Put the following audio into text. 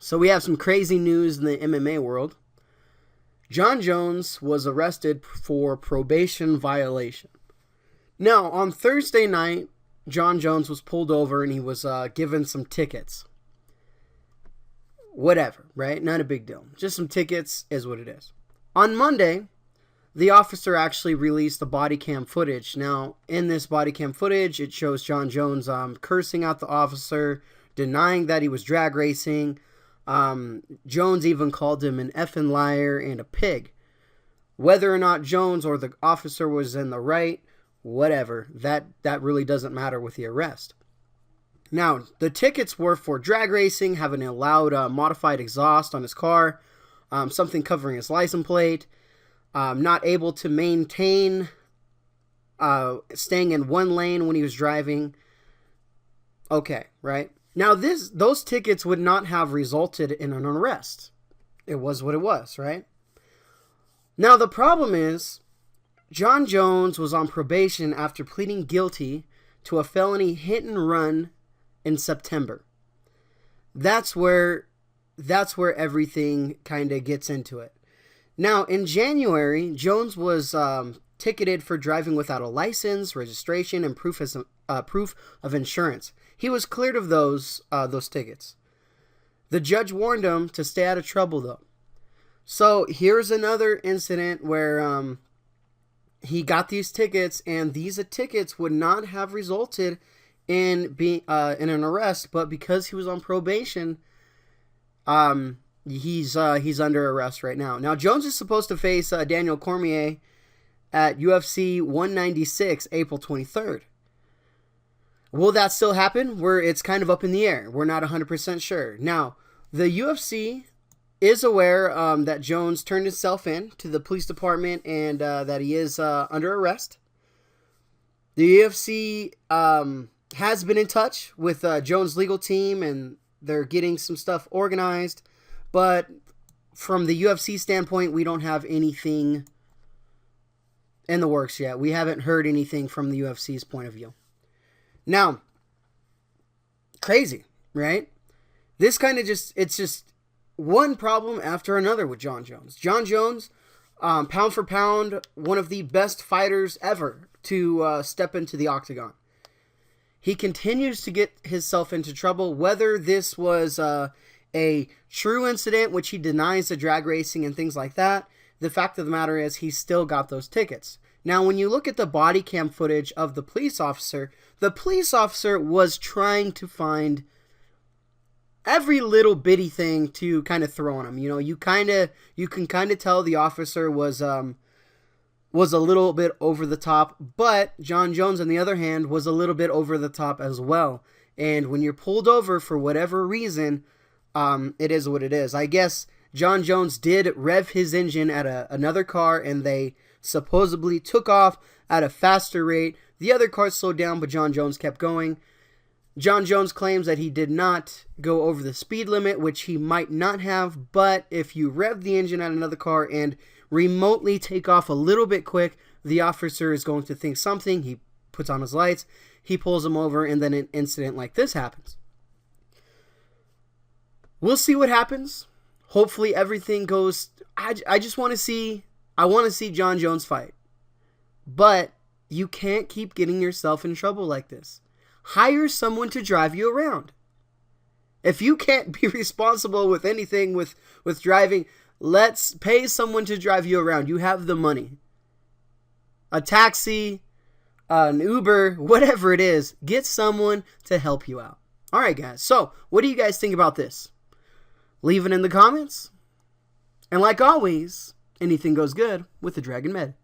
So we have some crazy news in the MMA world. Jon Jones was arrested for probation violation. Now, on Thursday night, Jon Jones was pulled over and he was given some tickets. Whatever, right? Not a big deal. Just some tickets is what it is. On Monday, the officer actually released the body cam footage. Now, in this body cam footage, it shows Jon Jones cursing out the officer, denying that he was drag racing. Jones even called him an effing liar and a pig. Whether or not Jones or the officer was in the right, whatever, that really doesn't matter with the arrest. Now, the tickets were for drag racing, having a loud modified exhaust on his car, something covering his license plate, not able to maintain staying in one lane when he was driving. Okay, right? Now, those tickets would not have resulted in an arrest. It was what it was, right? Now, the problem is, Jon Jones was on probation after pleading guilty to a felony hit and run in September. That's where everything kind of gets into it. Now, in January, Jones was ticketed for driving without a license, registration, and proof of insurance. He was cleared of those tickets. The judge warned him to stay out of trouble, though. So here's another incident where he got these tickets, and these tickets would not have resulted in being in an arrest, but because he was on probation, he's under arrest right now. Now, Jones is supposed to face Daniel Cormier at UFC 196, April 23rd. Will that still happen? It's kind of up in the air. We're not 100% sure. Now, the UFC is aware that Jones turned himself in to the police department and that he is under arrest. The UFC has been in touch with Jones' legal team, and they're getting some stuff organized. But from the UFC standpoint, we don't have anything in the works yet. We haven't heard anything from the UFC's point of view. Now, crazy, right? This kind of it's just one problem after another with Jon Jones. Jon Jones, pound for pound, one of the best fighters ever to step into the octagon. He continues to get himself into trouble, whether this was a true incident, which he denies the drag racing and things like that. The fact of the matter is he still got those tickets. Now, when you look at the body cam footage of the police officer was trying to find every little bitty thing to kind of throw on him. You know, you can kind of tell the officer was a little bit over the top, but Jon Jones, on the other hand, was a little bit over the top as well. And when you're pulled over for whatever reason, it is what it is. I guess Jon Jones did rev his engine at another car, and they supposedly took off at a faster rate. The other car slowed down, but Jon Jones kept going. Jon Jones claims that he did not go over the speed limit, which he might not have, but if you rev the engine at another car and remotely take off a little bit quick, the officer is going to think something. He puts on his lights, he pulls him over, and then an incident like this happens. We'll see what happens. Hopefully everything goes. I want to see Jon Jones fight. But you can't keep getting yourself in trouble like this. Hire someone to drive you around. If you can't be responsible with anything with driving, let's pay someone to drive you around. You have the money. A taxi, an Uber, whatever it is, get someone to help you out. All right, guys. So, what do you guys think about this? Leave it in the comments. And like always, anything goes good with the Dragon Med.